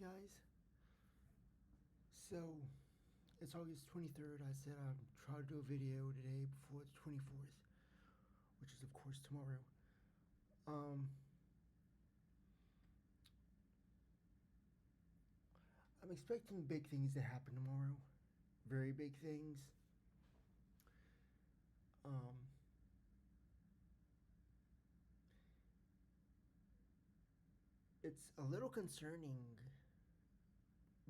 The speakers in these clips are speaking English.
guys. So, it's August 23rd. I said I'd try to do a video today before the 24th, which is, of course, tomorrow. Um, I'm expecting big things to happen tomorrow. Very big things. Um, it's a little concerning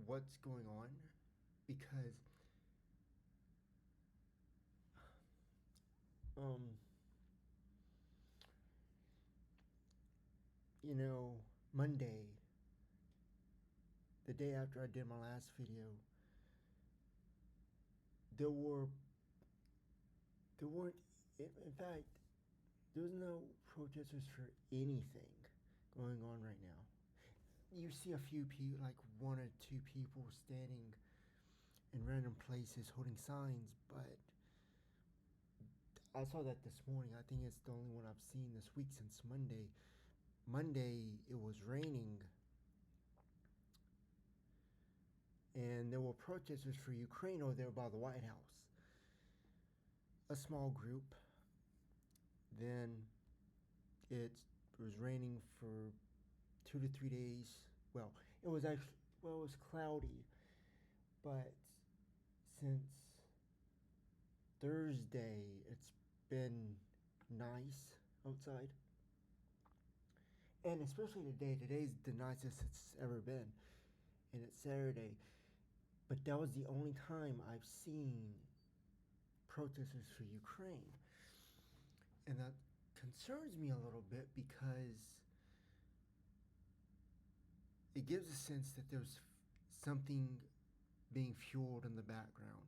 what's going on because um Monday, the day after I did my last video, there were there weren't in fact there was no protesters for anything going on right now. You see a few people, like one or two people standing in random places holding signs, but I saw that this morning. I think it's the only one I've seen this week since Monday. Monday, it was raining, and there were protesters for Ukraine over there by the White House. A small group. Then it was raining for 2 to 3 days. Well, it was cloudy, but since Thursday, it's been nice outside. And especially today. Today's the nicest it's ever been. And it's Saturday. But that was the only time I've seen protesters for Ukraine. And that concerns me a little bit because it gives a sense that there's something being fueled in the background.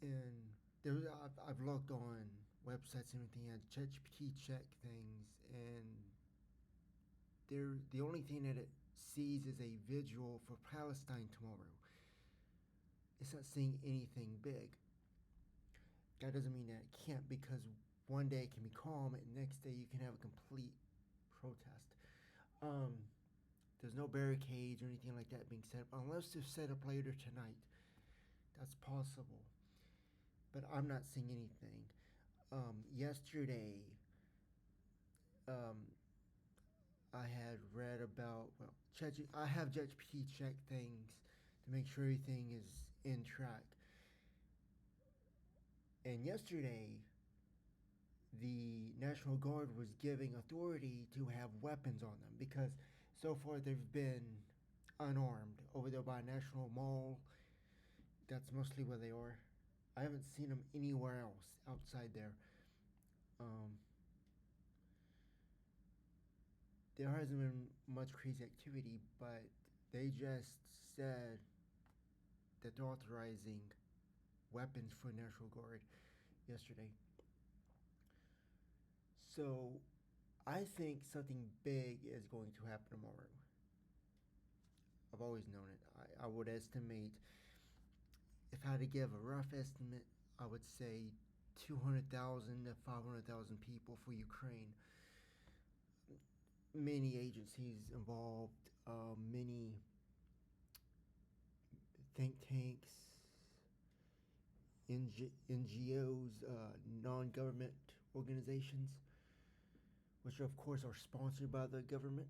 And I've looked on websites and everything, and ChatGPT check things, and the only thing that it sees is a vigil for Palestine tomorrow. It's not seeing anything big. That doesn't mean that it can't, because one day it can be calm and the next day you can have a complete protest. There's no barricades or anything like that being set up, unless they're set up later tonight. That's possible. But I'm not seeing anything. Yesterday, I had read about, I have ChatGPT check things to make sure everything is in track. And yesterday, the National Guard was giving authority to have weapons on them because so far they've been unarmed over there by National Mall. That's mostly where they are. I haven't seen them anywhere else outside there. There hasn't been much crazy activity, but they just said that they're authorizing weapons for National Guard yesterday. So I think something big is going to happen tomorrow. I've always known it. I would estimate, if I had to give a rough estimate, I would say 200,000 to 500,000 people for Ukraine. Many agencies involved, many think tanks, NGOs, non-government organizations, which of course are sponsored by the government.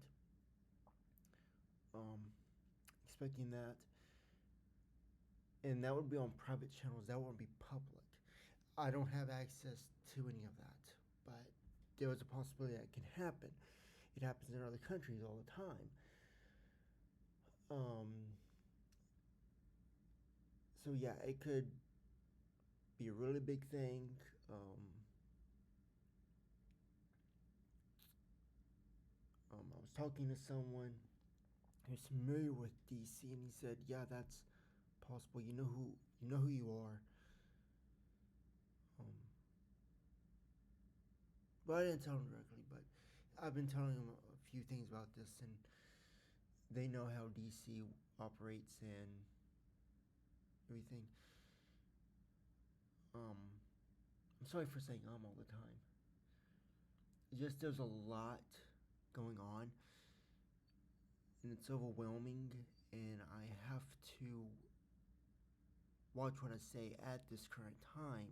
Expecting that. And that would be on private channels. That wouldn't be public. I don't have access to any of that, but there was a possibility that it can happen. It happens in other countries all the time. So yeah, it could be a really big thing. I was talking to someone who's familiar with DC, and he said, "Yeah, that's possible. You know who you are." But I didn't tell him directly. But I've been telling him a few things about this, and they know how DC operates and everything. I'm sorry for saying all the time. It's just there's a lot going on. it's overwhelming, and I have to watch what I say at this current time.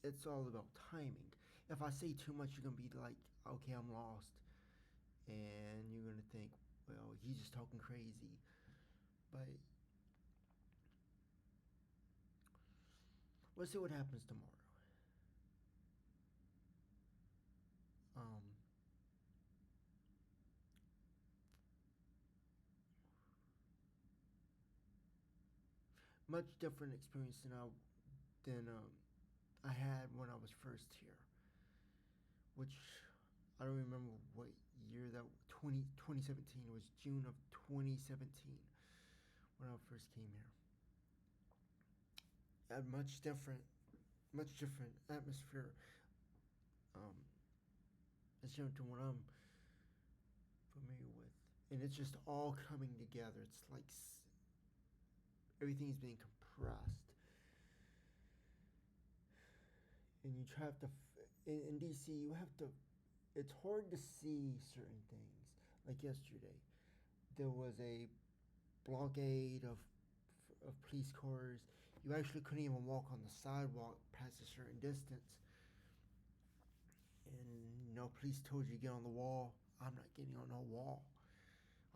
It's all about timing. If I say too much, you're gonna be like, okay, I'm lost, and you're gonna think, well, he's just talking crazy. But we'll see what happens tomorrow. Um, Much different experience than I had when I was first here, which I don't remember what year that 2017 was. June of 2017 when I first came here. A much different atmosphere. Um, it's different to what I'm familiar with, and it's just all coming together. It's like everything's being compressed, and you have to. In DC, you have to. It's hard to see certain things. Like yesterday, there was a blockade of police cars. You actually couldn't even walk on the sidewalk past a certain distance. And police told you to get on the wall. I'm not getting on no wall.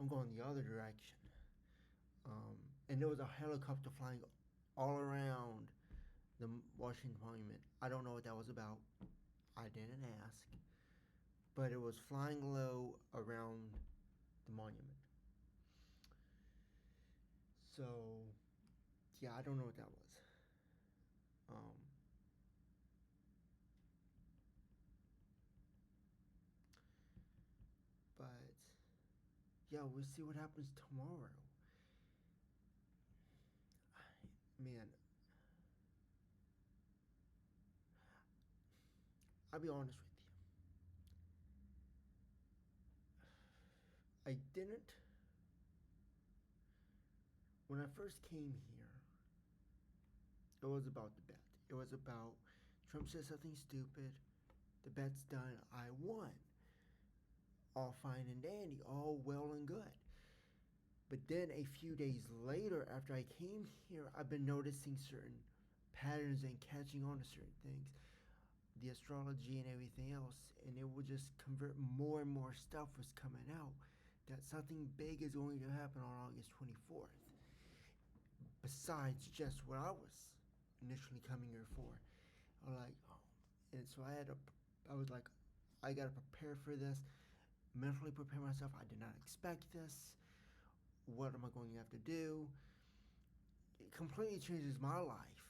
I'm going the other direction. And there was a helicopter flying all around the Washington Monument. I don't know what that was about. I didn't ask. But it was flying low around the monument. So, yeah, I don't know what that was. Um, but, yeah, we'll see what happens tomorrow. Man, I'll be honest with you. I didn't. When I first came here, it was about the bet. It was about Trump said something stupid. The bet's done. I won. All fine and dandy. All well and good. But then a few days later, after I came here, I've been noticing certain patterns and catching on to certain things. The astrology and everything else. And it would just convert more and more stuff was coming out. That something big is going to happen on August 24th. Besides just what I was initially coming here for. I was like, oh. And so I was like, I gotta prepare for this, mentally prepare myself. I did not expect this. What am I going to have to do? It completely changes my life.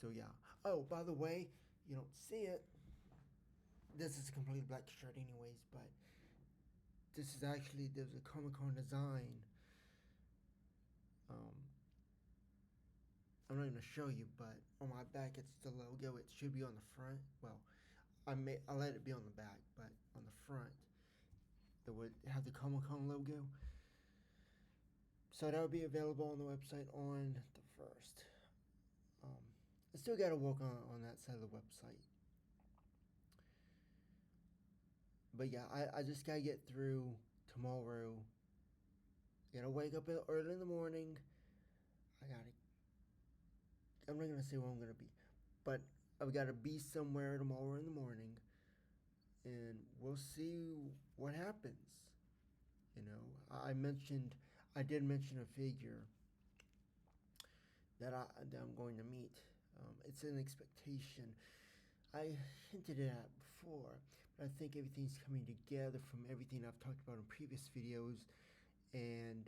So yeah. Oh, by the way, you don't see it. This is a completely black shirt anyways, but this is actually, there's a Comic-Con design. I'm not going to show you, but on my back it's the logo. It should be on the front. Well, I let it be on the back, but on the front it would have the Comic-Con logo. So that will be available on the website on the 1st. I still got to work on that side of the website. But yeah, I just got to get through tomorrow. I got to wake up early in the morning. I'm not going to say where I'm going to be, but I've got to be somewhere tomorrow in the morning, and we'll see what happens. I did mention a figure that I'm going to meet. It's an expectation. I hinted at before, but I think everything's coming together from everything I've talked about in previous videos, and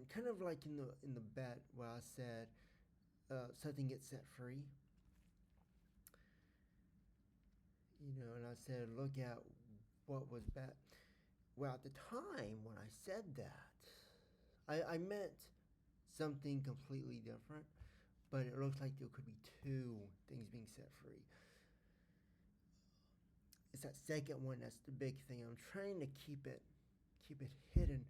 kind of like in the bet where I said something gets set free. And I said, look at what was bet. Well, at the time when I said that, I meant something completely different, but it looks like there could be two things being set free. It's that second one that's the big thing. I'm trying to keep it hidden.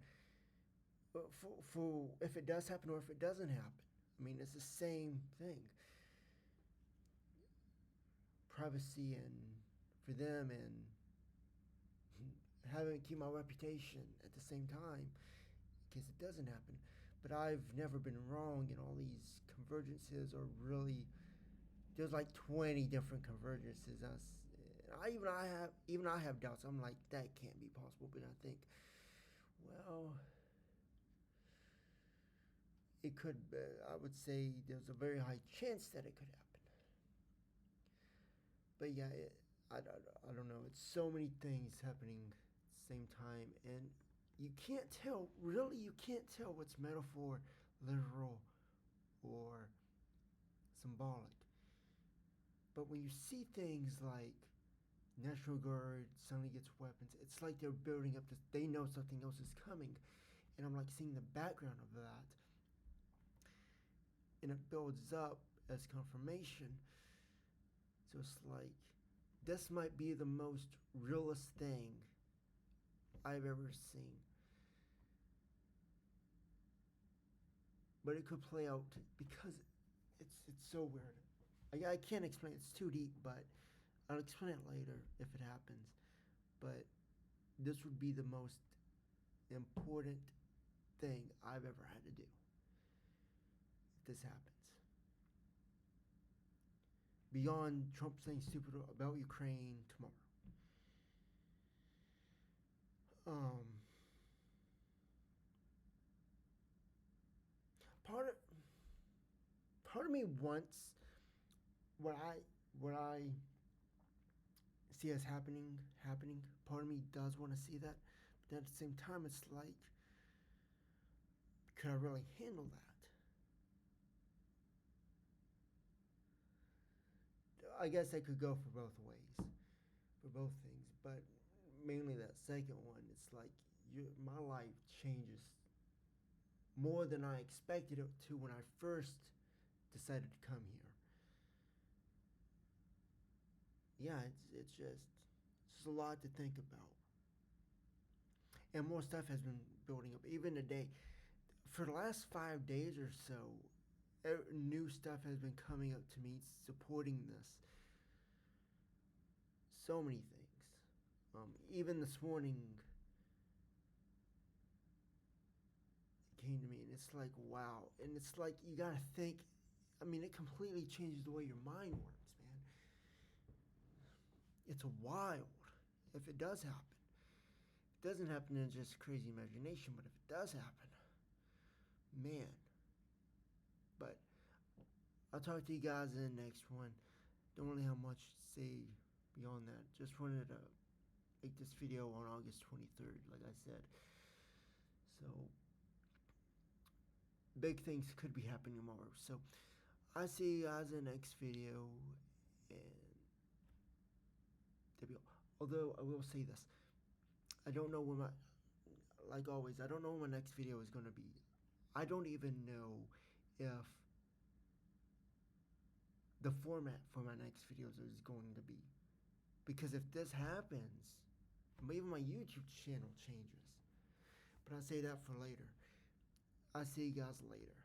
But for if it does happen or if it doesn't happen, I mean, it's the same thing. Privacy and for them, and having to keep my reputation at the same time in case it doesn't happen. But I've never been wrong, and all these convergences are really, there's like 20 different convergences. Even I have doubts. I'm like, that can't be possible. But I think, well, it could. I would say there's a very high chance that it could happen. But yeah, I don't know. It's so many things happening at the same time, and you can't tell. Really, you can't tell what's metaphor, literal, or symbolic. But when you see things like National Guard suddenly gets weapons, it's like they're building up this. They know something else is coming, and I'm like seeing the background of that, and it builds up as confirmation. So it's like this might be the most realist thing I've ever seen. But it could play out because it's so weird. I can't explain it. It's too deep, but I'll explain it later if it happens. But this would be the most important thing I've ever had to do if this happens. Beyond Trump saying stupid about Ukraine tomorrow. Um, part of part of me wants what I see as happening. Part of me does want to see that, but at the same time, it's like, could I really handle that? I guess I could go for both ways, for both things, but mainly that second one. It's like my life changes more than I expected it to when I first decided to come here. Yeah, it's a lot to think about, and more stuff has been building up. Even today, for the last 5 days or so, new stuff has been coming up to me supporting this. So many things. Even this morning, it came to me, and it's like, wow. And it's like, you gotta think. I mean, it completely changes the way your mind works, man. It's wild if it does happen. It doesn't happen in just crazy imagination, but if it does happen, man. But I'll talk to you guys in the next one. Don't really have much to say beyond that. Just wanted to make this video on August 23rd, like I said. So, big things could be happening tomorrow. So, I'll see you guys in the next video. And there we go. Although, I will say this. I don't know when like always, I don't know when my next video is going to be. I don't even know if the format for my next videos is going to be. Because if this happens, maybe my YouTube channel changes. But I'll say that for later. I'll see you guys later.